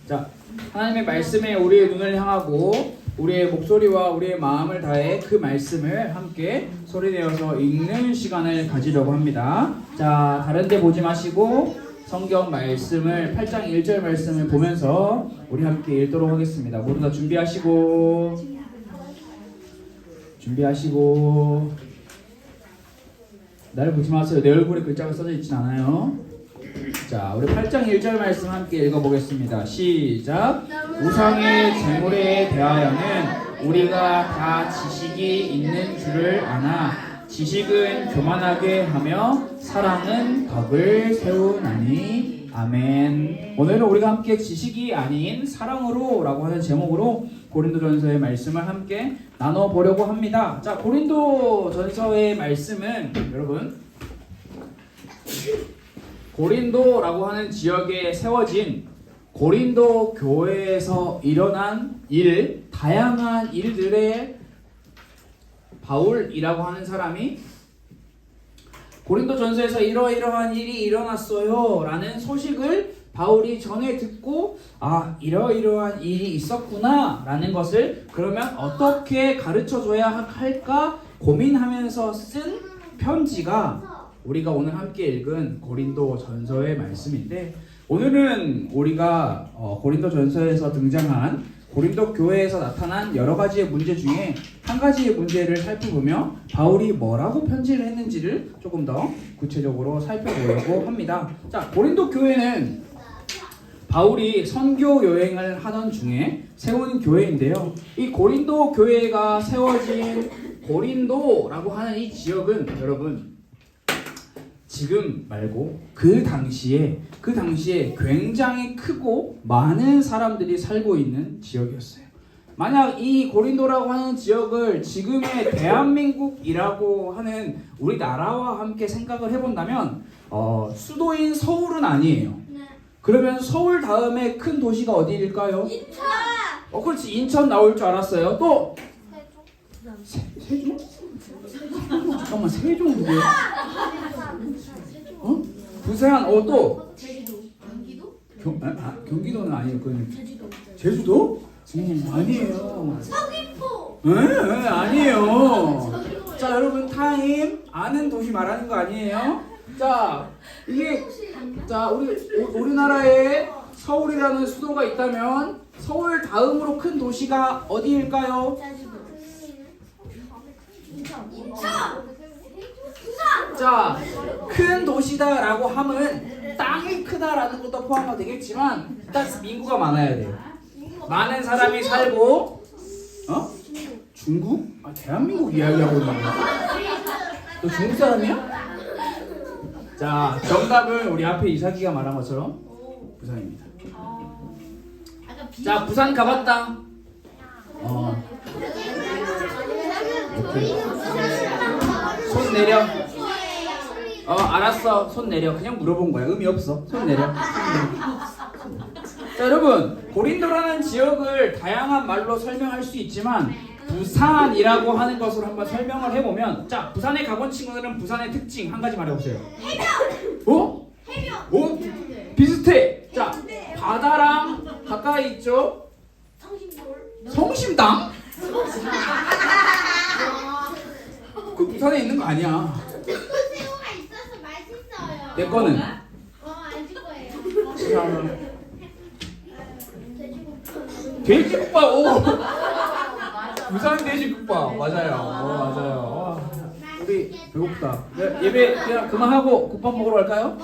자, 하나님의 말씀에 우리의 눈을 향하고 우리의 목소리와 우리의 마음을 다해 그 말씀을 함께 소리내어서 읽는 시간을 가지려고 합니다. 자, 다른 데 보지 마시고 성경 말씀을 8장 1절 말씀을 보면서 우리 함께 읽도록 하겠습니다. 모두 다 준비하시고 나를 보지 마세요. 내 얼굴에 글자가 써져 있진 않아요. 자, 우리 8장 1절 말씀 함께 읽어보겠습니다. 시작. 우상의 제물에 대하여는 우리가 다 지식이 있는 줄을 아나 지식은 교만하게 하며 사랑은 덕을 세우나니. 아멘. 오늘은 우리가 함께 지식이 아닌 사랑으로 라고 하는 제목으로 고린도전서의 말씀을 함께 나눠보려고 합니다. 자, 고린도전서의 말씀은 여러분 고린도라고 하는 지역에 세워진 고린도 교회에서 일어난 다양한 일들의 바울이라고 하는 사람이 고린도전서에서 이러이러한 일이 일어났어요 라는 소식을 바울이 전해 듣고 이러이러한 일이 있었구나 라는 것을 그러면 어떻게 가르쳐줘야 할까 고민하면서 쓴 편지가 우리가 오늘 함께 읽은 고린도전서의 말씀인데, 오늘은 우리가 고린도전서에서 등장한 고린도 교회에서 나타난 여러 가지의 문제 중에 한 가지의 문제를 살펴보며 바울이 뭐라고 편지를 했는지를 조금 더 구체적으로 살펴보려고 합니다. 자, 고린도 교회는 바울이 선교 여행을 하던 중에 세운 교회인데요. 이 고린도 교회가 세워진 고린도라고 하는 이 지역은 여러분 지금 말고 그 당시에 굉장히 크고 많은 사람들이 살고 있는 지역이었어요. 만약 이 고린도라고 하는 지역을 지금의 대한민국이라고 하는 우리나라와 함께 생각을 해본다면 수도인 서울은 아니에요. 그러면 서울 다음에 큰 도시가 어디일까요? 인천! 그렇지, 인천 나올 줄 알았어요. 또 세종? 잠깐만, 세종 누구야? 부산, 또 제주도. 경기도? 경기도는 아니에요. 그건 제주도? 아니에요. 서귀포! 아니에요. 자, 여러분 타임 아는 도시 말하는 거 아니에요? 자, 우리나라에 서울이라는 수도가 있다면 서울 다음으로 큰 도시가 어디일까요? 인천! 자, 큰 도시다라고 함은 땅이 크다라는 것도 포함이 되겠지만 일단 인구가 많아야 돼요. 많은 사람이 살고 중국? 대한민국 이야기하고 있는 거야? 너 중국 사람이야? 자, 정답은 우리 앞에 이삭이가 말한 것처럼 부산입니다. 자, 부산 가봤다. 오케이. 손 내려. 알았어. 손 내려. 그냥 물어본 거야. 의미 없어. 손 내려. 자, 여러분, 고린도라는 지역을 다양한 말로 설명할 수 있지만 부산이라고 하는 것으로 한번 설명을 해보면, 자, 부산에 가본 친구들은 부산의 특징 한 가지 말해보세요. 해변! 해변! 비슷해. 자, 바다랑 가까이 있죠? 성심당? 그 부산에 있는 거 아니야. 새우가 있어서 맛있어요. 내 거는? 안 줄 거예요. 돼지국밥. 오. 부산 돼지국밥 맞아요. 맞아요. 우리 배고프다. 예배 그냥 그만하고 국밥 먹으러 갈까요?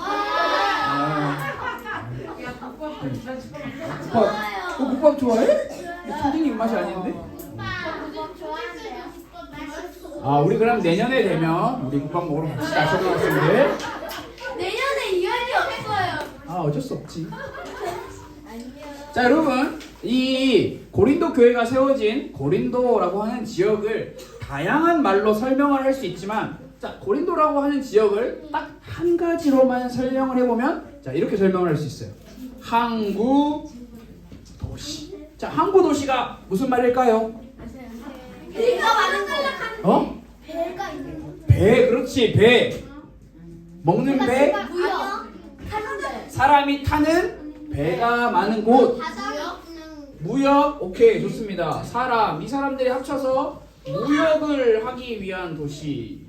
국밥 좋아해? 초딩 입맛이 아닌데? 우리 그럼 내년에 되면 우리 국밥 먹으러 갑시다. 초등학생들. 내년에 이할이 없어요. 어쩔 수 없지. 자, 여러분, 이 고린도 교회가 세워진 고린도라고 하는 지역을 다양한 말로 설명을 할 수 있지만, 자, 고린도라고 하는 지역을 딱 한 가지로만 설명을 해보면, 자, 이렇게 설명을 할 수 있어요. 항구 도시. 자, 항구 도시가 무슨 말일까요? 배가 많은 거. 배가 있는 거. 배, 그렇지, 배. 먹는 배, 무역. 타는 배. 사람이 타는 배가 많은 곳. 바다요? 무역. 오케이, 좋습니다. 사람. 이 사람들이 합쳐서 무역을 하기 위한 도시.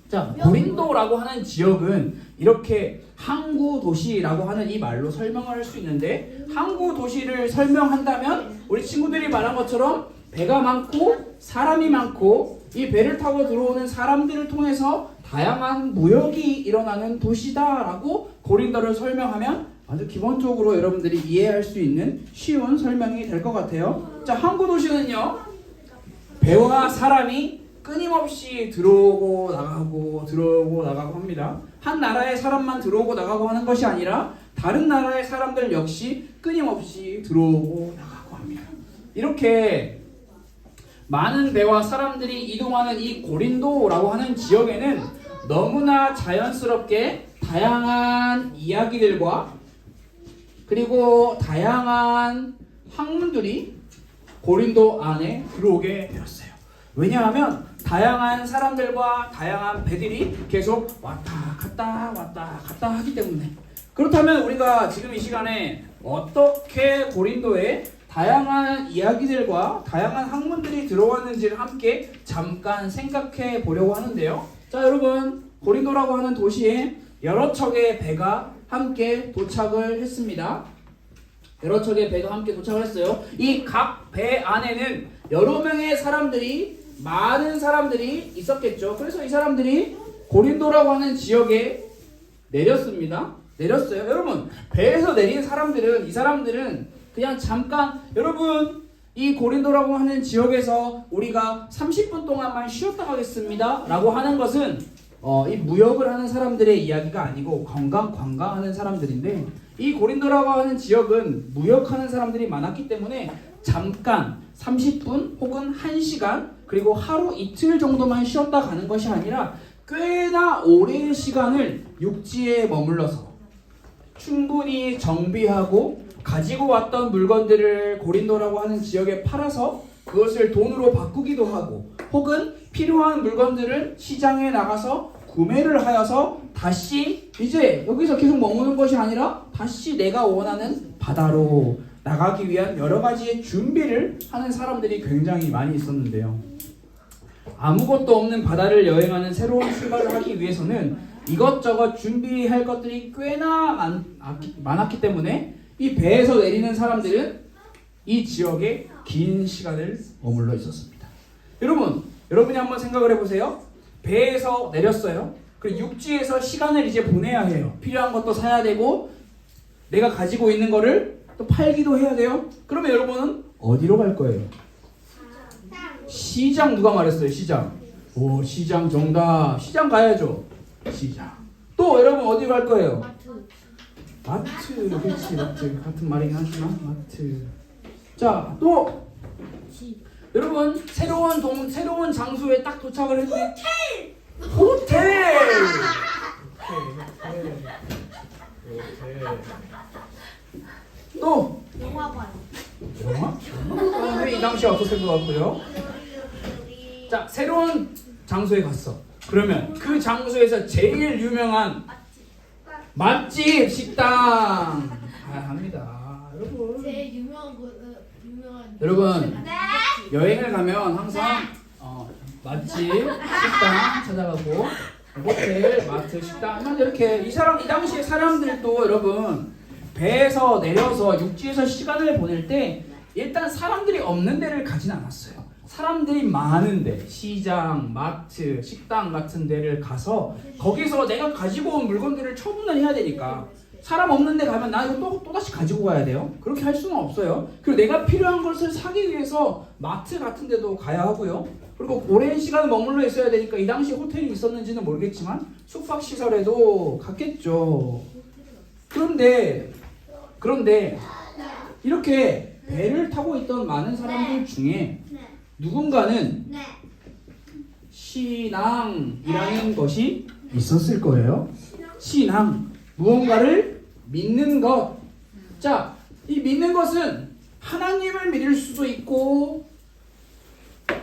자, 고린도라고 하는 지역은 이렇게 항구 도시라고 하는 이 말로 설명을 할 수 있는데, 항구 도시를 설명한다면 우리 친구들이 말한 것처럼 배가 많고 사람이 많고 이 배를 타고 들어오는 사람들을 통해서 다양한 무역이 일어나는 도시다라고 고린도를 설명하면 아주 기본적으로 여러분들이 이해할 수 있는 쉬운 설명이 될 것 같아요. 자, 항구 도시는요, 배와 사람이 끊임없이 들어오고 나가고 합니다. 한 나라의 사람만 들어오고 나가고 하는 것이 아니라 다른 나라의 사람들 역시 끊임없이 들어오고 나가고 합니다. 이렇게 많은 배와 사람들이 이동하는 이 고린도라고 하는 지역에는 너무나 자연스럽게 다양한 이야기들과 그리고 다양한 학문들이 고린도 안에 들어오게 되었어요. 왜냐하면 다양한 사람들과 다양한 배들이 계속 왔다 갔다 하기 때문에. 그렇다면 우리가 지금 이 시간에 어떻게 고린도에 다양한 이야기들과 다양한 학문들이 들어왔는지를 함께 잠깐 생각해 보려고 하는데요. 자, 여러분, 고린도라고 하는 도시에 여러 척의 배가 함께 도착을 했습니다. 여러 척의 배가 함께 도착을 했어요. 이 각 배 안에는 여러 명의 사람들이, 많은 사람들이 있었겠죠. 그래서 이 사람들이 고린도라고 하는 지역에 내렸습니다. 내렸어요. 여러분, 배에서 내린 사람들은, 이 사람들은 그냥 잠깐, 여러분, 이 고린도라고 하는 지역에서 우리가 30분 동안만 쉬었다 가겠습니다 라고 하는 것은 이 무역을 하는 사람들의 이야기가 아니고 관광하는 사람들인데, 이 고린도라고 하는 지역은 무역하는 사람들이 많았기 때문에 잠깐 30분 혹은 1시간 그리고 하루 이틀 정도만 쉬었다 가는 것이 아니라 꽤나 오랜 시간을 육지에 머물러서 충분히 정비하고 가지고 왔던 물건들을 고린도라고 하는 지역에 팔아서 그것을 돈으로 바꾸기도 하고, 혹은 필요한 물건들을 시장에 나가서 구매를 하여서 다시 이제 여기서 계속 머무는 것이 아니라 다시 내가 원하는 바다로 나가기 위한 여러 가지의 준비를 하는 사람들이 굉장히 많이 있었는데요. 아무것도 없는 바다를 여행하는 새로운 출발을 하기 위해서는 이것저것 준비할 것들이 꽤나 많았기 때문에 이 배에서 내리는 사람들은 이 지역에 긴 시간을 머물러 있었습니다. 여러분이 한번 생각을 해보세요. 배에서 내렸어요. 그리고 육지에서 시간을 이제 보내야 해요. 필요한 것도 사야 되고 내가 가지고 있는 거를 또 팔기도 해야 돼요. 그러면 여러분은 어디로 갈 거예요? 시장. 누가 말했어요? 시장. 오, 시장 정답. 시장 가야죠. 시장. 또 여러분 어디 갈 거예요? 마트. 그렇지, 마트. 같은 말이긴 하지만 마트. 자, 또 여러분 새로운 장소에 딱 도착을 했는데 호텔. 또 영화관. 영화? 이 당시에 없었을 것 같고요. 자, 새로운 장소에 갔어. 그러면 그 장소에서 제일 유명한 맛집 식당 가야 합니다. 여러분. 제일 유명한 여러분, 여행을 가면 항상 맛집 식당 찾아가고 호텔, 마트, 식당 이렇게 이 당시에 사람들도 여러분 배에서 내려서 육지에서 시간을 보낼 때 일단 사람들이 없는 데를 가진 않았어요. 사람들이 많은데 시장, 마트, 식당 같은 데를 가서 거기서 내가 가지고 온 물건들을 처분을 해야 되니까 사람 없는 데 가면 나 이거 또다시 가지고 가야 돼요. 그렇게 할 수는 없어요. 그리고 내가 필요한 것을 사기 위해서 마트 같은 데도 가야 하고요. 그리고 오랜 시간 머물러 있어야 되니까 이 당시 호텔이 있었는지는 모르겠지만 숙박시설에도 갔겠죠. 그런데 이렇게 배를 타고 있던 많은 사람들 중에 누군가는 신앙이라는 것이 있었을 거예요. 신앙, 무언가를 믿는 것. 자, 이 믿는 것은 하나님을 믿을 수도 있고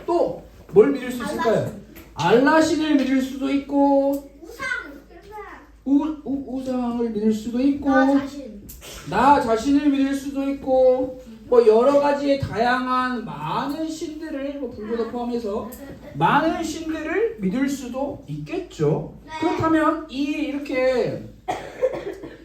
또 뭘 믿을 수 있을까요? 알라신을 믿을 수도 있고 우상을 믿을 수도 있고 나 자신을 믿을 수도 있고 뭐 여러 가지의 다양한 많은 신들을 뭐 불교도 포함해서 많은 신들을 믿을 수도 있겠죠. 그렇다면 이렇게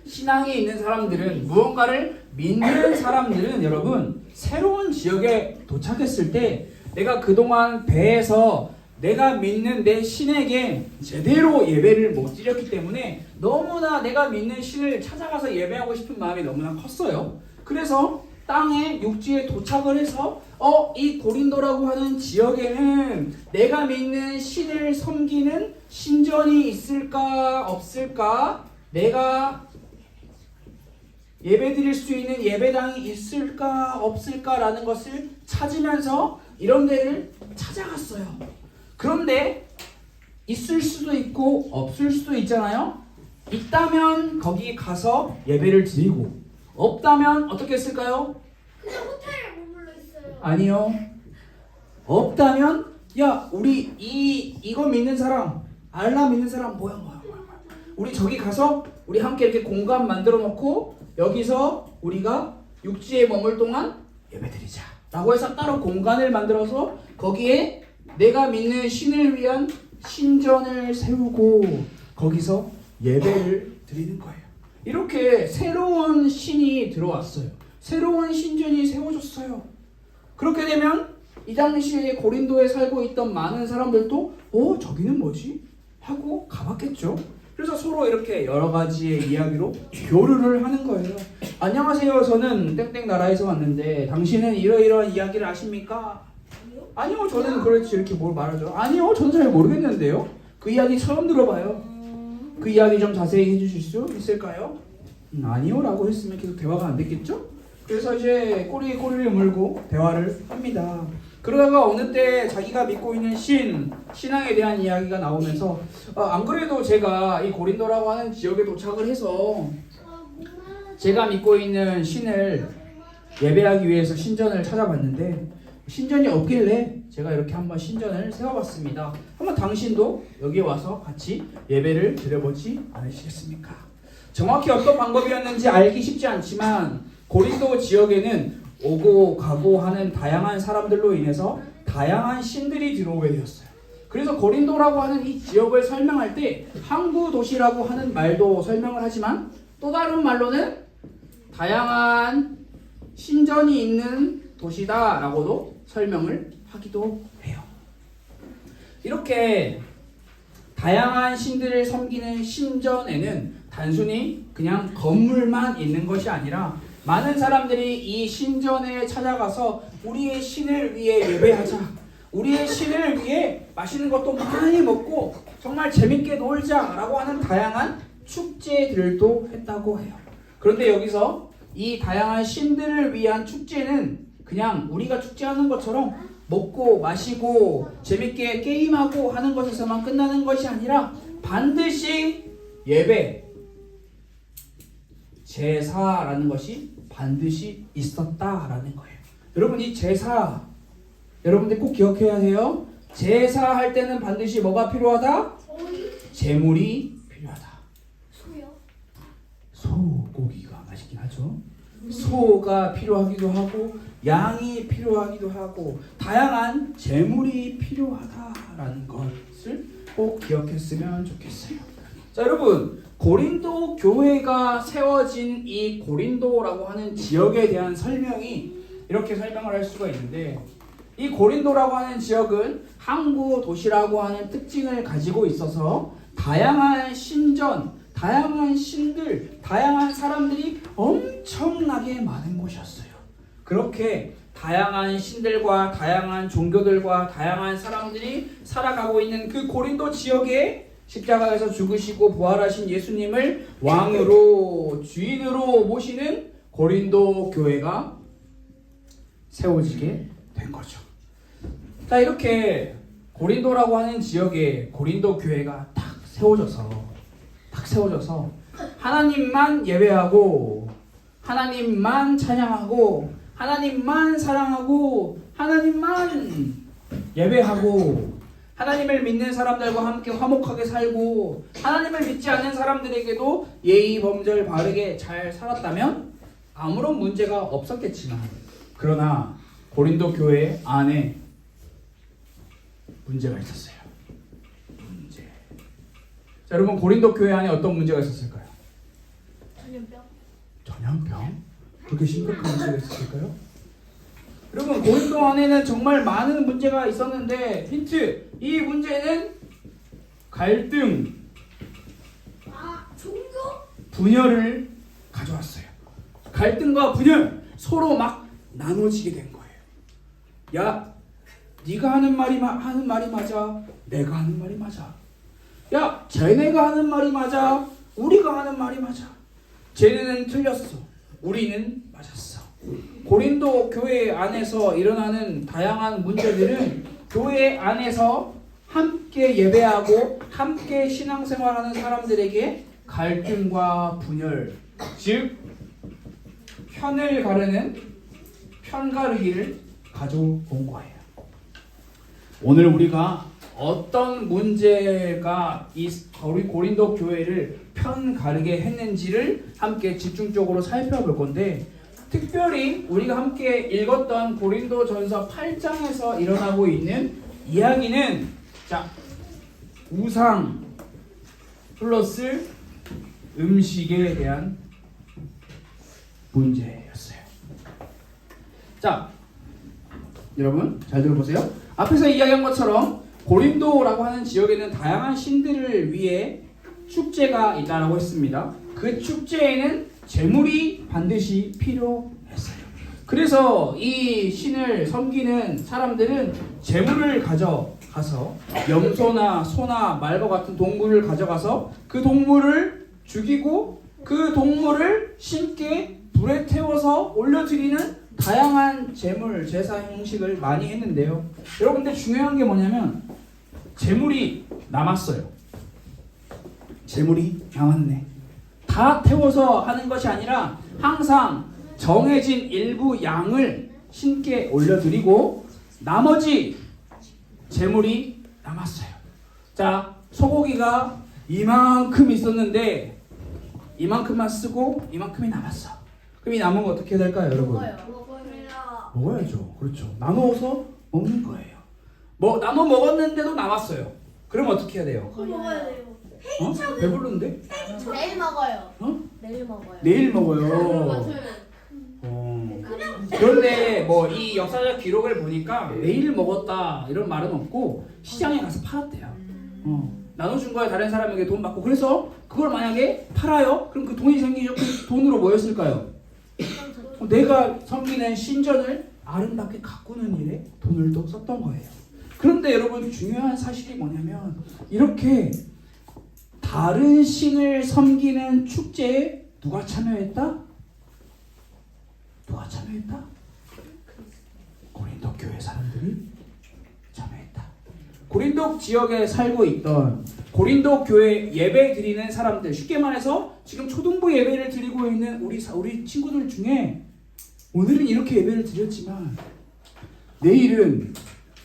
신앙에 있는 사람들은 무언가를 믿는 사람들은 여러분 새로운 지역에 도착했을 때 내가 그동안 배에서 내가 믿는 내 신에게 제대로 예배를 못 드렸기 때문에 너무나 내가 믿는 신을 찾아가서 예배하고 싶은 마음이 너무나 컸어요. 그래서 땅에 육지에 도착을 해서 이 고린도라고 하는 지역에는 내가 믿는 신을 섬기는 신전이 있을까 없을까, 내가 예배 드릴 수 있는 예배당이 있을까 없을까라는 것을 찾으면서 이런 데를 찾아갔어요. 그런데 있을 수도 있고 없을 수도 있잖아요. 있다면 거기 가서 예배를 드리고 없다면 어떻게 했을까요? 그냥 호텔에 머물러 있어요. 아니요. 없다면 야 우리 이거 믿는 사람, 알라 믿는 사람 뭐야. 우리 저기 가서 우리 함께 이렇게 공간 만들어 놓고 여기서 우리가 육지에 머물 동안 예배드리자 라고 해서 따로 공간을 만들어서 거기에 내가 믿는 신을 위한 신전을 세우고 거기서 예배를 드리는 거예요. 이렇게 새로운 신이 들어왔어요. 새로운 신전이 세워졌어요. 그렇게 되면 이 당시에 고린도에 살고 있던 많은 사람들도 저기는 뭐지? 하고 가봤겠죠. 그래서 서로 이렇게 여러 가지의 이야기로 교류를 하는 거예요. 안녕하세요. 저는 땡땡 나라에서 왔는데 당신은 이러이러한 이야기를 아십니까? 아니요. 저는 그렇지 이렇게 뭘 말하죠. 아니요. 저는 잘 모르겠는데요. 그 이야기 처음 들어봐요. 그 이야기 좀 자세히 해주실 수 있을까요? 아니요 라고 했으면 계속 대화가 안 됐겠죠? 그래서 이제 꼬리에 꼬리를 물고 대화를 합니다. 그러다가 어느 때 자기가 믿고 있는 신앙에 대한 이야기가 나오면서 안 그래도 제가 이 고린도라고 하는 지역에 도착을 해서 제가 믿고 있는 신을 예배하기 위해서 신전을 찾아봤는데 신전이 없길래 제가 이렇게 한번 신전을 세워봤습니다. 한번 당신도 여기에 와서 같이 예배를 드려보지 않으시겠습니까? 정확히 어떤 방법이었는지 알기 쉽지 않지만 고린도 지역에는 오고 가고 하는 다양한 사람들로 인해서 다양한 신들이 들어오게 되었어요. 그래서 고린도라고 하는 이 지역을 설명할 때 항구 도시라고 하는 말도 설명을 하지만 또 다른 말로는 다양한 신전이 있는 도시다라고도 설명을 하기도 해요. 이렇게 다양한 신들을 섬기는 신전에는 단순히 그냥 건물만 있는 것이 아니라 많은 사람들이 이 신전에 찾아가서 우리의 신을 위해 예배하자, 우리의 신을 위해 맛있는 것도 많이 먹고 정말 재밌게 놀자라고 하는 다양한 축제들도 했다고 해요. 그런데 여기서 이 다양한 신들을 위한 축제는 그냥 우리가 축제하는 것처럼 먹고 마시고 재밌게 게임하고 하는 것에서만 끝나는 것이 아니라 반드시 예배, 제사라는 것이 반드시 있었다라는 거예요. 여러분 이 제사 여러분들 꼭 기억해야 해요. 제사할 때는 반드시 뭐가 필요하다? 제물이 필요하다. 소요? 소고기가 맛있긴 하죠. 소가 필요하기도 하고 양이 필요하기도 하고 다양한 제물이 필요하다라는 것을 꼭 기억했으면 좋겠어요. 자 여러분 고린도 교회가 세워진 이 고린도라고 하는 지역에 대한 설명이 이렇게 설명을 할 수가 있는데 이 고린도라고 하는 지역은 항구 도시라고 하는 특징을 가지고 있어서 다양한 신전, 다양한 신들, 다양한 사람들이 엄청나게 많은 곳이었어요. 그렇게 다양한 신들과 다양한 종교들과 다양한 사람들이 살아가고 있는 그 고린도 지역에 십자가에서 죽으시고 부활하신 예수님을 왕으로 주인으로 모시는 고린도 교회가 세워지게 된 거죠. 자 이렇게 고린도라고 하는 지역에 고린도 교회가 딱 세워져서 하나님만 예배하고 하나님만 찬양하고 하나님만 사랑하고 하나님만 예배하고 하나님을 믿는 사람들과 함께 화목하게 살고 하나님을 믿지 않는 사람들에게도 예의 범절 바르게 잘 살았다면 아무런 문제가 없었겠지만 그러나 고린도 교회 안에 문제가 있었어요. 문제. 자, 여러분 고린도 교회 안에 어떤 문제가 있었을까요? 전염병. 전염병? 그렇게 심각한 문제가 있었을까요? 여러분 고린도 안에는 정말 많은 문제가 있었는데 힌트! 이 문제는 갈등, 종교? 분열을 가져왔어요. 갈등과 분열, 서로 막 나눠지게 된 거예요. 야, 네가 하는 말이 맞아. 내가 하는 말이 맞아. 야, 쟤네가 하는 말이 맞아. 우리가 하는 말이 맞아. 쟤네는 틀렸어. 우리는 맞았어. 고린도 교회 안에서 일어나는 다양한 문제들은 교회 안에서 함께 예배하고 함께 신앙생활하는 사람들에게 갈등과 분열, 즉 편을 가르는 편가르기를 가져온 거예요. 오늘 우리가 어떤 문제가 이 고린도 교회를 편가르게 했는지를 함께 집중적으로 살펴볼 건데, 특별히 우리가 함께 읽었던 고린도전서 8장에서 일어나고 있는 이야기는 자, 우상 플러스 음식에 대한 문제였어요. 자, 여러분 잘 들어보세요. 앞에서 이야기한 것처럼 고린도라고 하는 지역에는 다양한 신들을 위해 축제가 있다라고 했습니다. 그 축제에는 제물이 반드시 필요했어요. 그래서 이 신을 섬기는 사람들은 제물을 가져가서 염소나 소나 말과 같은 동물을 가져가서 그 동물을 죽이고 그 동물을 신께 불에 태워서 올려드리는 다양한 제물, 제사 형식을 많이 했는데요. 여러분들 중요한 게 뭐냐면 제물이 남았어요. 제물이 남았네. 다 태워서 하는 것이 아니라 항상 정해진 일부 양을 신께 올려드리고 나머지 제물이 남았어요. 자, 소고기가 이만큼 있었는데 이만큼만 쓰고 이만큼이 남았어. 그럼 이 남은 거 어떻게 해야 될까요, 여러분? 먹어요. 먹어야죠. 그렇죠. 나누어서 먹는 거예요. 나눠 먹었는데도 남았어요. 그럼 어떻게 해야 돼요? 먹어야 돼요. 배부른데? 내일 먹어요. 어? 내일 먹어요. 내일 먹어요. 그런데 이 역사적 기록을 보니까 매일 먹었다 이런 말은 없고 시장에 가서 팔았대요. 나눠준 거야. 다른 사람에게 돈 받고. 그래서 그걸 만약에 팔아요? 그럼 그 돈이 생기죠. 그 돈으로 뭐였을까요? 내가 섬기는 신전을 아름답게 가꾸는 일에 돈을 또 썼던 거예요. 그런데 여러분 중요한 사실이 뭐냐면 이렇게 다른 신을 섬기는 축제에 누가 참여했다? 누가 참여했다? 고린도 교회 사람들이 참여했다. 고린도 지역에 살고 있던 고린도 교회 예배 드리는 사람들, 쉽게 말해서 지금 초등부 예배를 드리고 있는 우리 친구들 중에 오늘은 이렇게 예배를 드렸지만 내일은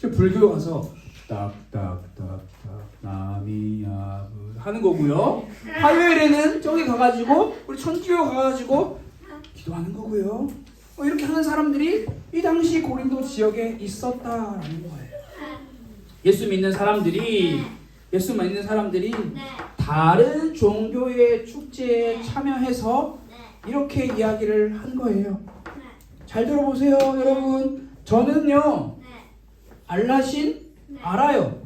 불교 가서 딱딱딱딱 남이야 하는 거고요. 화요일에는 저기 가가지고 우리 천주교 가가지고 기도하는 거고요. 이렇게 하는 사람들이 이 당시 고린도 지역에 있었다라는 거예요. 예수 믿는 사람들이 다른 종교의 축제에 참여해서 이렇게 이야기를 한 거예요. 잘 들어보세요, 여러분. 저는요, 알라신 알아요.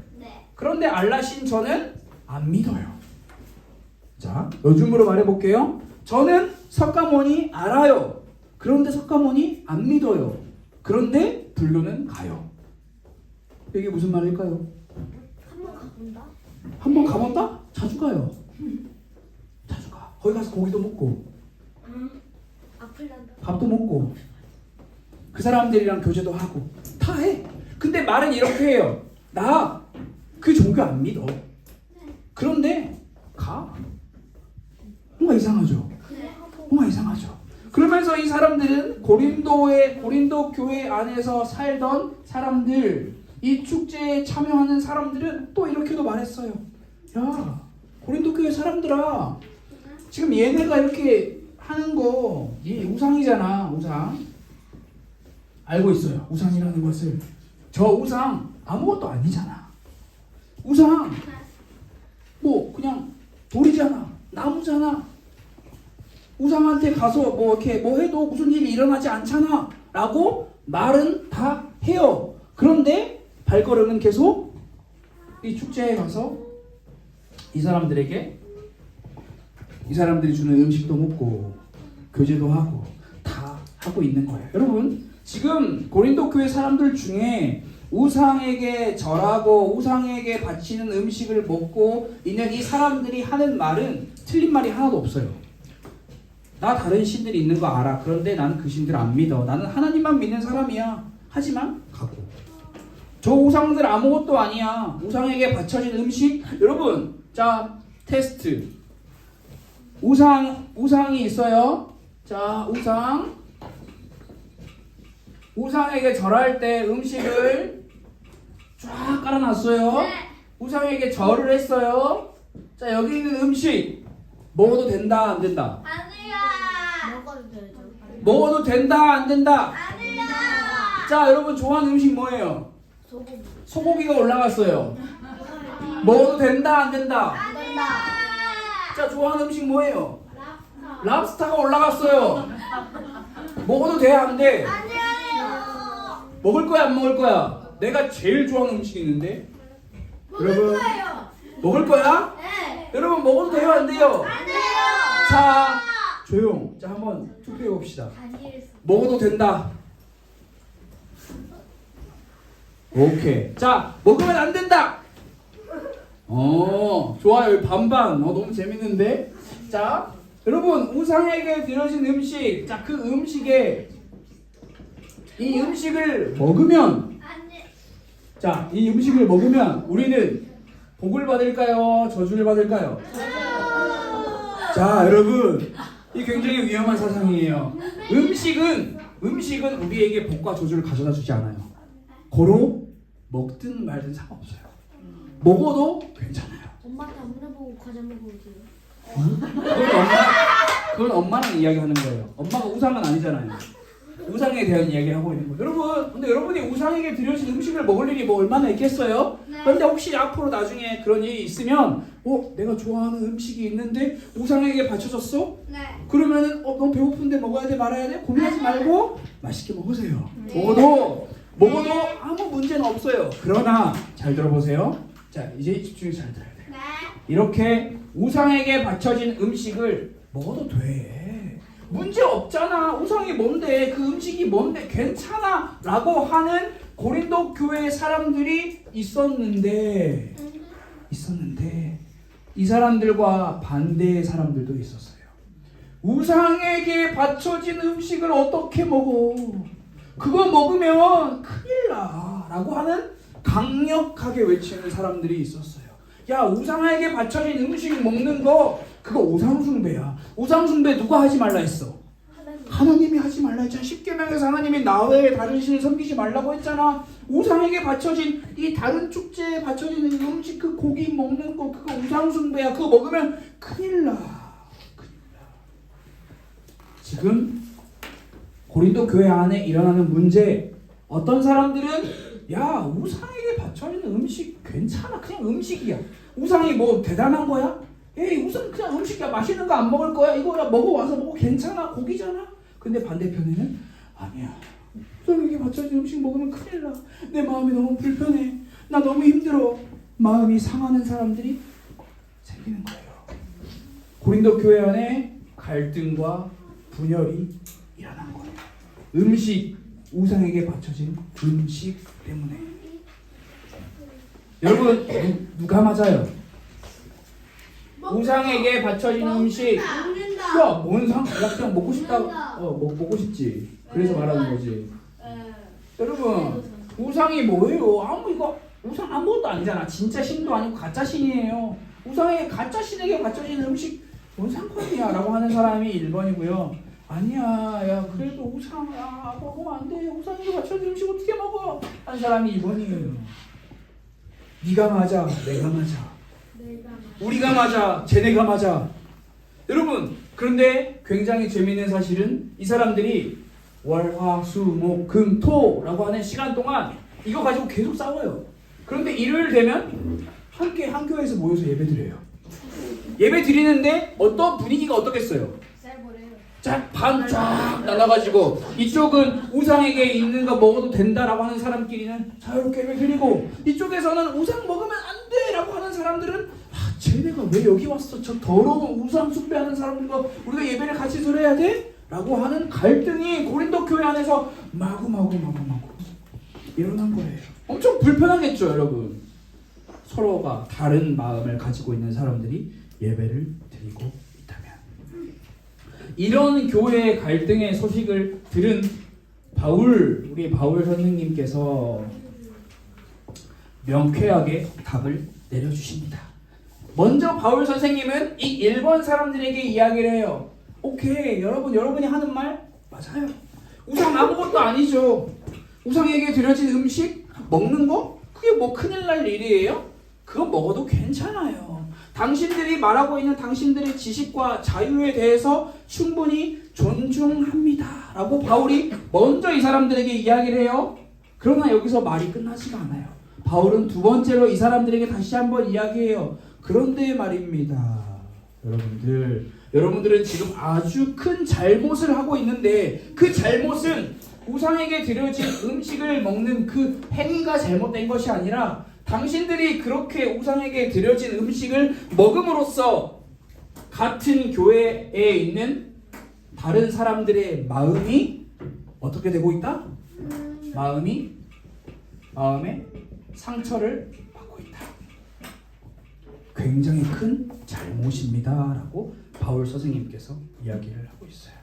그런데 알라신 저는 안 믿어요. 자, 요즘으로 말해볼게요. 저는 석가모니 알아요. 그런데 석가모니 안 믿어요. 그런데 불교는 가요. 이게 무슨 말일까요? 한번 가본다. 한번 가봤다? 자주 가요. 자주 가. 거기 가서 고기도 먹고 아플란다. 밥도 먹고 그 사람들이랑 교제도 하고 다 해. 근데 말은 이렇게 해요. 나 그 종교 안 믿어. 그런데 가. 뭔가 이상하죠? 뭔가 이상하죠? 그러면서 이 사람들은 고린도 교회 안에서 살던 사람들, 이 축제에 참여하는 사람들은 또 이렇게도 말했어요. 야, 고린도 교회 사람들아, 지금 얘네가 이렇게 하는 거 이 우상이잖아. 우상이잖아. 우상. 알고 있어요. 우상이라는 것을. 저 우상 아무것도 아니잖아. 우상 뭐 그냥 돌이잖아. 나무잖아. 우상한테 가서 뭐 이렇게 뭐 해도 무슨 일이 일어나지 않잖아 라고 말은 다 해요. 그런데 발걸음은 계속 이 축제에 가서 이 사람들이 주는 음식도 먹고 교제도 하고 다 하고 있는 거예요. 여러분 지금 고린도 교회 사람들 중에 우상에게 절하고 우상에게 바치는 음식을 먹고 있는 이 사람들이 하는 말은 틀린 말이 하나도 없어요. 나 다른 신들이 있는 거 알아. 그런데 나는 그 신들 안 믿어. 나는 하나님만 믿는 사람이야. 하지만 가고. 저 우상들 아무것도 아니야. 우상에게 바쳐진 음식. 여러분, 자 테스트. 우상이 있어요. 자 우상에게 절할 때 음식을 쫙 깔아놨어요. 우상에게 절을 했어요. 자 여기 있는 음식 먹어도 된다 안 된다? 먹어도 되죠. 먹어도 된다 안 된다? 아니야. 자 여러분 좋아하는 음식 뭐예요? 소고기가 올라갔어요. 먹어도 된다 안 된다? 된다. 자 좋아하는 음식 뭐예요? 랍스타가 올라갔어요. 먹어도 돼 안 돼? 아니에요. 먹을 거야 안 먹을 거야? 내가 제일 좋아하는 음식이 있는데 여러분 거예요. 먹을 거야? 네. 여러분 먹어도 돼요 안 돼요? 안 돼요. 자 조용. 자 한번 투표해 봅시다. 먹어도 된다. 오케이. 자 먹으면 안 된다. 좋아요. 반반. 너무 재밌는데. 자 여러분 우상에게 드려진 음식. 자 그 음식에 이 음식을 먹으면 자 이 음식을 먹으면 우리는 복을 받을까요? 저주를 받을까요? 자 여러분 이 굉장히 위험한 사상이에요. 음식은 우리에게 복과 저주를 가져다 주지 않아요. 고로 먹든 말든 상관없어요. 먹어도 괜찮아요. 엄마한테 안 물어보고 과자 먹고 오세요. 그건 엄마랑 이야기하는 거예요. 엄마가 우상은 아니잖아요. 우상에 대한 이야기를 하고 있는 거예요. 여러분, 근데 여러분이 우상에게 드려진 음식을 먹을 일이 뭐 얼마나 있겠어요? 네. 그런데 혹시 앞으로 나중에 그런 일이 있으면 내가 좋아하는 음식이 있는데 우상에게 바쳐졌어? 네. 그러면은 너무 배고픈데 먹어야 돼 말아야 돼? 고민하지 말고 맛있게 먹으세요. 네. 먹어도 아무 문제는 없어요. 그러나 잘 들어보세요. 자 이제 집중해서 잘 들어야 돼요. 네. 이렇게 우상에게 바쳐진 음식을 먹어도 돼. 문제 없잖아. 우상이 뭔데? 그 음식이 뭔데? 괜찮아. 라고 하는 고린도 교회 사람들이 있었는데 이 사람들과 반대의 사람들도 있었어요. 우상에게 바쳐진 음식을 어떻게 먹어? 그거 먹으면 큰일 나. 라고 하는 강력하게 외치는 사람들이 있었어요. 야 우상에게 바쳐진 음식 먹는 거 그거 우상숭배야. 우상숭배 누가 하지 말라 했어? 하나님이 하지 말라 했잖아. 10계명에서 하나님이 나 외에 다른 신을 섬기지 말라고 했잖아. 우상에게 바쳐진 이 다른 축제에 바쳐진 음식 그 고기 먹는 거 그거 우상숭배야. 그거 먹으면 큰일 나. 지금 고린도 교회 안에 일어나는 문제 어떤 사람들은 야 우상에게 바쳐지는 음식 괜찮아. 그냥 음식이야. 우상이 뭐 대단한 거야? 에이 우상 그냥 음식이야. 맛있는 거 안 먹을 거야. 이거 먹어와서 먹어. 괜찮아. 고기잖아. 근데 반대편에는 아니야. 우상에게 바쳐진 음식 먹으면 큰일 나. 내 마음이 너무 불편해. 나 너무 힘들어. 마음이 상하는 사람들이 생기는 거예요. 고린도 교회 안에 갈등과 분열이 일어난 거예요. 우상에게 바쳐진 음식 때문에. 여러분 누가 맞아요? 우상에게 바쳐진 음식. 야, 뭔 상? 야, 그냥 먹고 싶다. 먹고 싶지. 그래서 말하는 거지. 여러분 우상이 뭐예요? 우상 아무것도 아니잖아. 진짜 신도 아니고 가짜 신이에요. 가짜 신에게 바쳐진 음식 뭔 상관이야? 라고 하는 사람이 1번이고요. 아니야, 야, 그래도 우상이야. 먹으면 안 돼. 우상에게 바쳐진 음식 어떻게 먹어? 하는 사람이 2번이에요. 네가 맞아, 내가 맞아. 우리가 맞아, 쟤네가 맞아. 여러분, 그런데 굉장히 재미있는 사실은 이 사람들이 월, 화, 수, 목, 금, 토라고 하는 시간 동안 이거 가지고 계속 싸워요. 그런데 일요일 되면 함께 한 교회에서 모여서 예배 드려요. 예배 드리는데 어떤 분위기가 어떻겠어요? 자, 반 쫙 나눠가지고 이쪽은 우상에게 있는 거 먹어도 된다라고 하는 사람끼리는 자유롭게 예배 드리고, 이쪽에서는 우상 먹으면 안 돼라고 하는 사람들은 쟤네가 왜 여기 왔어? 저 더러운 우상 숭배하는 사람들과 우리가 예배를 같이 드려야 돼? 라고 하는 갈등이 고린도 교회 안에서 마구 일어난 거예요. 엄청 불편하겠죠, 여러분. 서로가 다른 마음을 가지고 있는 사람들이 예배를 드리고 있다면. 이런 교회의 갈등의 소식을 들은 우리 바울 선생님께서 명쾌하게 답을 내려주십니다. 먼저 바울 선생님은 이 일본 사람들에게 이야기를 해요. 오케이, 여러분이 하는 말 맞아요. 우상 아무것도 아니죠. 우상에게 드려진 음식 먹는 거? 그게 뭐 큰일 날 일이에요? 그거 먹어도 괜찮아요. 당신들이 말하고 있는 당신들의 지식과 자유에 대해서 충분히 존중합니다 라고 바울이 먼저 이 사람들에게 이야기를 해요. 그러나 여기서 말이 끝나지가 않아요. 바울은 두 번째로 이 사람들에게 다시 한번 이야기해요. 그런데 말입니다, 여러분들은 지금 아주 큰 잘못을 하고 있는데, 그 잘못은 우상에게 드려진 음식을 먹는 그 행위가 잘못된 것이 아니라 당신들이 그렇게 우상에게 드려진 음식을 먹음으로써 같은 교회에 있는 다른 사람들의 마음이 어떻게 되고 있다? 마음에 상처를 받고 있다. 굉장히 큰 잘못입니다 라고 바울 선생님께서 이야기를 하고 있어요.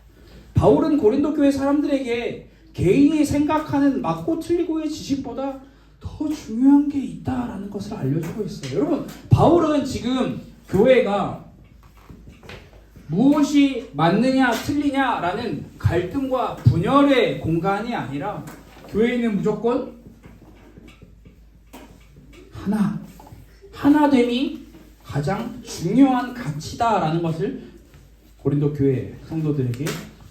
바울은 고린도 교회 사람들에게 개인이 생각하는 맞고 틀리고의 지식보다 더 중요한 게 있다라는 것을 알려주고 있어요. 여러분, 바울은 지금 교회가 무엇이 맞느냐 틀리냐라는 갈등과 분열의 공간이 아니라 교회는 무조건 하나됨이 가장 중요한 가치다라는 것을 고린도 교회 성도들에게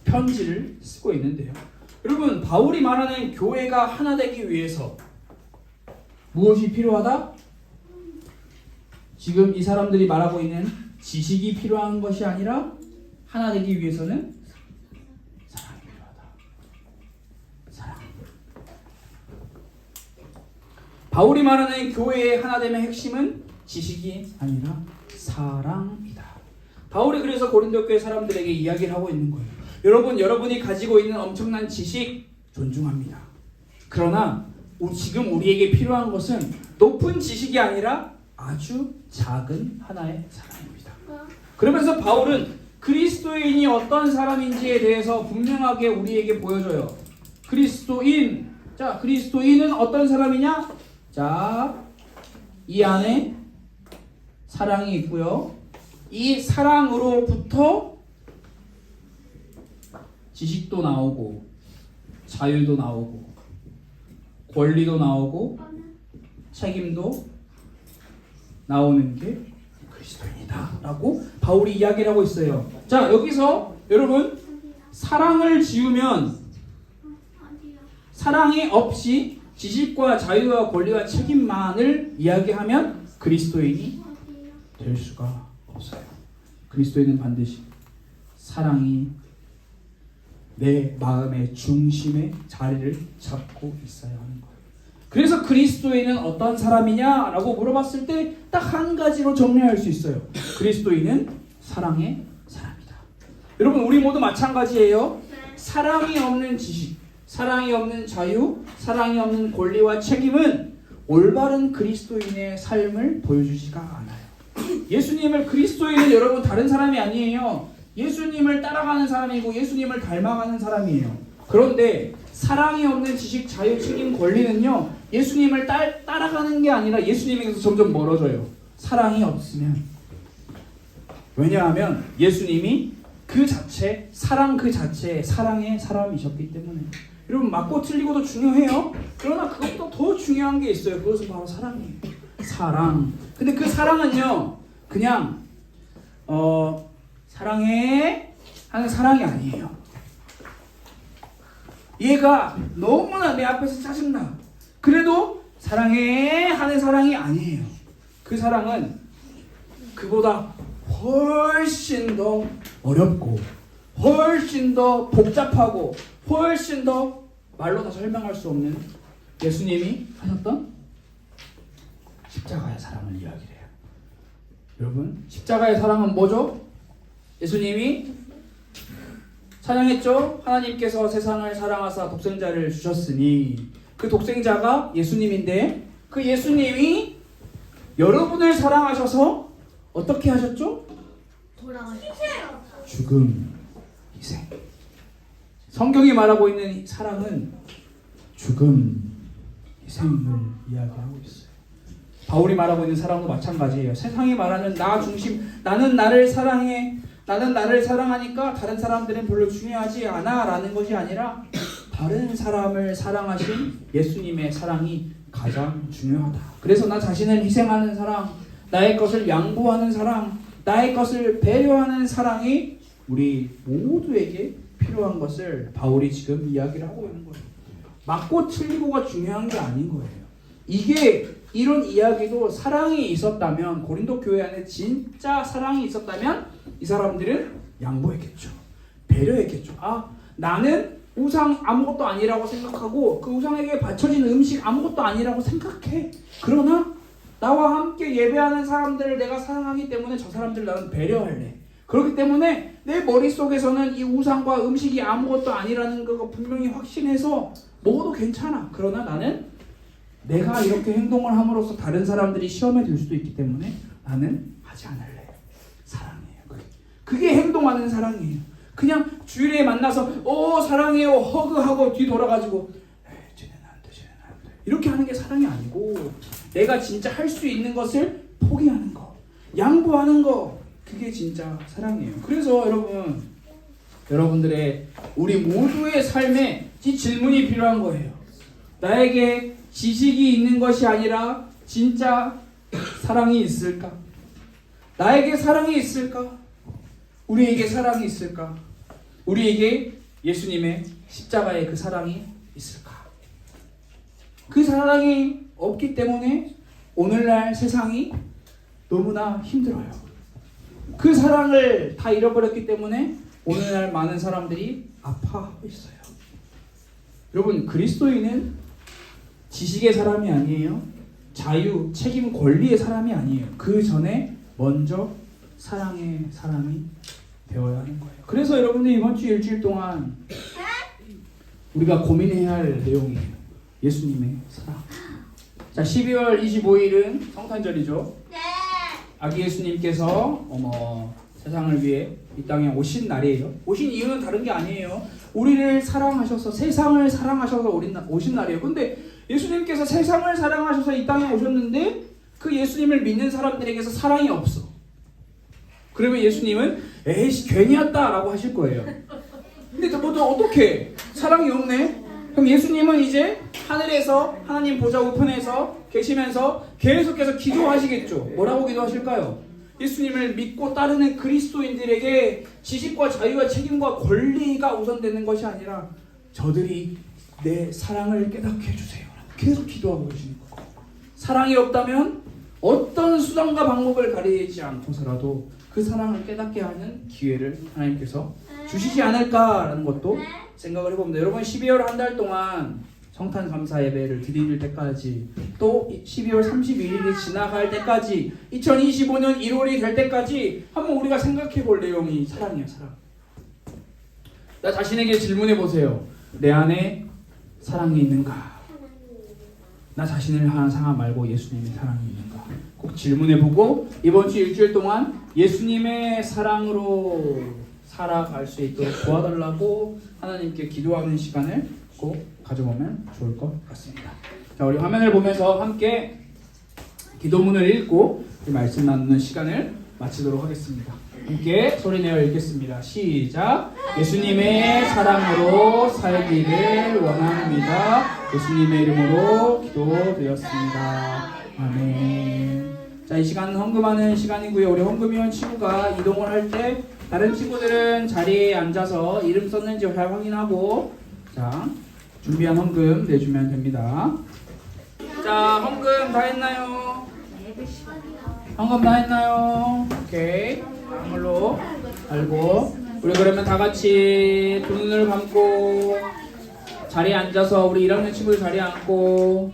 편지를 쓰고 있는데요. 여러분, 바울이 말하는 교회가 하나 되기 위해서 무엇이 필요하다? 지금 이 사람들이 말하고 있는 지식이 필요한 것이 아니라 하나 되기 위해서는 사랑이 필요하다. 사랑. 바울이 말하는 교회의 하나됨의 핵심은 지식이 아니라 사랑이다. 바울이 그래서 고린도 교회 사람들에게 이야기를 하고 있는 거예요. 여러분이 가지고 있는 엄청난 지식 존중합니다. 그러나 지금 우리에게 필요한 것은 높은 지식이 아니라 아주 작은 하나의 사랑입니다. 그러면서 바울은 그리스도인이 어떤 사람인지에 대해서 분명하게 우리에게 보여줘요. 그리스도인은 어떤 사람이냐? 자, 이 안에 사랑이 있고요. 이 사랑으로부터 지식도 나오고 자유도 나오고 권리도 나오고 책임도 나오는 게 그리스도인이다 라고 바울이 이야기를 하고 있어요. 자, 여기서 여러분, 사랑을 지우면, 사랑이 없이 지식과 자유와 권리와 책임만을 이야기하면 그리스도인이 될 수가 없어요. 그리스도인은 반드시 사랑이 내 마음의 중심에 자리를 잡고 있어야 하는 거예요. 그래서 그리스도인은 어떤 사람이냐라고 물어봤을 때 딱 한 가지로 정리할 수 있어요. 그리스도인은 사랑의 사람이다. 여러분, 우리 모두 마찬가지예요. 사랑이 없는 지식, 사랑이 없는 자유, 사랑이 없는 권리와 책임은 올바른 그리스도인의 삶을 보여주지가 않아요. 예수님을, 그리스도인은 여러분 다른 사람이 아니에요. 예수님을 따라가는 사람이고 예수님을 닮아가는 사람이에요. 그런데 사랑이 없는 지식, 자유, 책임, 권리는요, 예수님을 따라가는 게 아니라 예수님에게서 점점 멀어져요. 사랑이 없으면. 왜냐하면 예수님이 그 자체, 사랑 그 자체의 사랑의 사람이셨기 때문에. 여러분, 맞고 틀리고도 중요해요. 그러나 그것보다 더 중요한 게 있어요. 그것은 바로 사랑이에요. 사랑. 근데 그 사랑은요, 그냥 사랑해 하는 사랑이 아니에요. 얘가 너무나 내 앞에서 짜증나. 그래도 사랑해 하는 사랑이 아니에요. 그 사랑은 그보다 훨씬 더 어렵고 훨씬 더 복잡하고 훨씬 더 말로 다 설명할 수 없는 예수님이 하셨던 십자가의 사랑을 이야기를 해요. 여러분, 십자가의 사랑은 뭐죠? 예수님이 찬양했죠? 하나님께서 세상을 사랑하사 독생자를 주셨으니 그 독생자가 예수님인데 그 예수님이 여러분을 사랑하셔서 어떻게 하셨죠? 돌아가셨어요. 죽음, 희생. 성경이 말하고 있는 사랑은 죽음, 희생을 이야기하고 있어요. 바울이 말하고 있는 사랑도 마찬가지예요. 세상이 말하는 나 중심, 나는 나를 사랑해, 나는 나를 사랑하니까 다른 사람들은 별로 중요하지 않아 라는 것이 아니라 다른 사람을 사랑하신 예수님의 사랑이 가장 중요하다. 그래서 나 자신을 희생하는 사랑, 나의 것을 양보하는 사랑, 나의 것을 배려하는 사랑이 우리 모두에게 필요한 것을 바울이 지금 이야기를 하고 있는 거예요. 맞고 틀리고가 중요한 게 아닌 거예요. 이런 이야기도 사랑이 있었다면, 고린도 교회 안에 진짜 사랑이 있었다면 이 사람들은 양보했겠죠. 배려했겠죠. 아, 나는 우상 아무것도 아니라고 생각하고 그 우상에게 바쳐진 음식 아무것도 아니라고 생각해. 그러나 나와 함께 예배하는 사람들을 내가 사랑하기 때문에 저 사람들을 나는 배려할래. 그렇기 때문에 내 머릿속에서는 이 우상과 음식이 아무것도 아니라는 거 분명히 확신해서 먹어도 괜찮아. 그러나 나는 내가 이렇게 행동을 함으로써 다른 사람들이 시험에 들 수도 있기 때문에 나는 하지 않을래. 사랑이에요. 그게 행동하는 사랑이에요. 그냥 주일에 만나서 사랑해요 허그하고 뒤 돌아가지고 쟤는 안 돼, 쟤는 안 돼. 이렇게 하는 게 사랑이 아니고 내가 진짜 할 수 있는 것을 포기하는 거, 양보하는 거, 그게 진짜 사랑이에요. 그래서 여러분들의 우리 모두의 삶에 이 질문이 필요한 거예요. 나에게 지식이 있는 것이 아니라 진짜 사랑이 있을까? 나에게 사랑이 있을까? 우리에게 사랑이 있을까? 우리에게 예수님의 십자가의 그 사랑이 있을까? 그 사랑이 없기 때문에 오늘날 세상이 너무나 힘들어요. 그 사랑을 다 잃어버렸기 때문에 오늘날 많은 사람들이 아파하고 있어요. 여러분, 그리스도인은 지식의 사람이 아니에요. 자유, 책임, 권리의 사람이 아니에요. 그 전에 먼저 사랑의 사람이 되어야 하는 거예요. 그래서 여러분들 이번 주 일주일 동안 우리가 고민해야 할 내용이에요. 예수님의 사랑. 자, 12월 25일은 성탄절이죠. 네. 아기 예수님께서 세상을 위해 이 땅에 오신 날이에요. 오신 이유는 다른 게 아니에요. 우리를 사랑하셔서 세상을 사랑하셔서 오신 날이에요. 근데 예수님께서 세상을 사랑하셔서 이 땅에 오셨는데 그 예수님을 믿는 사람들에게서 사랑이 없어. 그러면 예수님은 에이씨 괜히 왔다라고 하실 거예요. 근데 너 어떻게 사랑이 없네? 그럼 예수님은 이제 하늘에서 하나님 보좌 우편에서 계시면서 계속해서 기도하시겠죠. 뭐라고 기도하실까요? 예수님을 믿고 따르는 그리스도인들에게 지식과 자유와 책임과 권리가 우선되는 것이 아니라 저들이 내 사랑을 깨닫게 해주세요. 계속 기도하고 계시는 거예요. 사랑이 없다면 어떤 수단과 방법을 가리지 않고서라도 그 사랑을 깨닫게 하는 기회를 하나님께서 주시지 않을까라는 것도 생각을 해봅니다. 여러분, 12월 한 달 동안 성탄 감사 예배를 드릴 때까지, 또 12월 31일이 지나갈 때까지, 2025년 1월이 될 때까지 한번 우리가 생각해 볼 내용이 사랑이야. 사랑. 나 자신에게 질문해 보세요. 내 안에 사랑이 있는가? 나 자신을 향한 사랑 말고 예수님의 사랑이 있는가? 꼭 질문해 보고 이번 주 일주일 동안 예수님의 사랑으로 살아갈 수 있도록 도와달라고 하나님께 기도하는 시간을 꼭 가져보면 좋을 것 같습니다. 자, 우리 화면을 보면서 함께 기도문을 읽고 말씀 나누는 시간을 마치도록 하겠습니다. 함께 소리내어 읽겠습니다. 시작. 예수님의 사랑으로 살기를 원합니다. 예수님의 이름으로 기도드렸습니다. 아멘. 자, 이 시간은 헌금하는 시간이고요. 우리 헌금위원 친구가 이동을 할 때 다른 친구들은 자리에 앉아서 이름 썼는지 잘 확인하고 자 준비한 헌금 내주면 됩니다. 자 헌금 다 했나요? 헌금 다 했나요? 오케이. 다른 걸로 알고 우리 그러면 다 같이 두 눈을 감고 자리에 앉아서 우리 1학년 친구들 자리에 앉고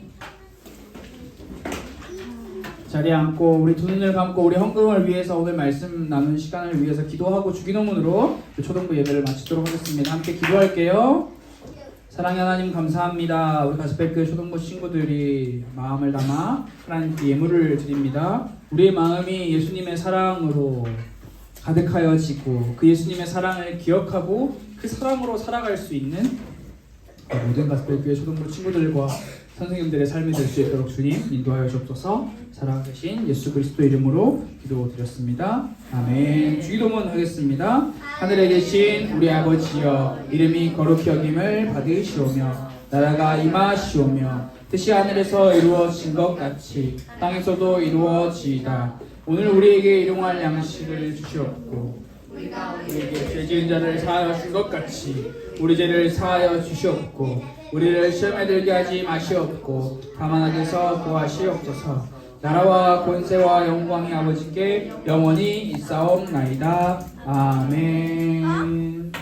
우리 두 눈을 감고 우리 헌금을 위해서 오늘 말씀 나누는 시간을 위해서 기도하고 주기도문으로 초등부 예배를 마치도록 하겠습니다. 함께 기도할게요. 사랑의 하나님 감사합니다. 우리 가스펠교회 초등부 친구들이 마음을 담아 하나님께 예물을 드립니다. 우리의 마음이 예수님의 사랑으로 가득하여지고 그 예수님의 사랑을 기억하고 그 사랑으로 살아갈 수 있는 모든 가스펠교회 초등부 친구들과 선생님들의 삶이 될 수 있도록 주님 인도하여 주옵소서. 살아계신 예수 그리스도 이름으로 기도드렸습니다. 아멘. 주기도문 하겠습니다. 하늘에 계신 우리 아버지여 이름이 거룩히 여김을 받으시오며 나라가 임하시오며 뜻이 하늘에서 이루어진 것 같이 땅에서도 이루어지이다. 오늘 우리에게 일용할 양식을 주시옵고 우리에게 죄 지은 자를 사하여 준 것 같이 우리 죄를 사하여 주시옵고 우리를 시험에 들게 하지 마시옵고 다만 악에서 구하시옵소서. 나라와 권세와 영광이 아버지께 영원히 있사옵나이다. 아멘.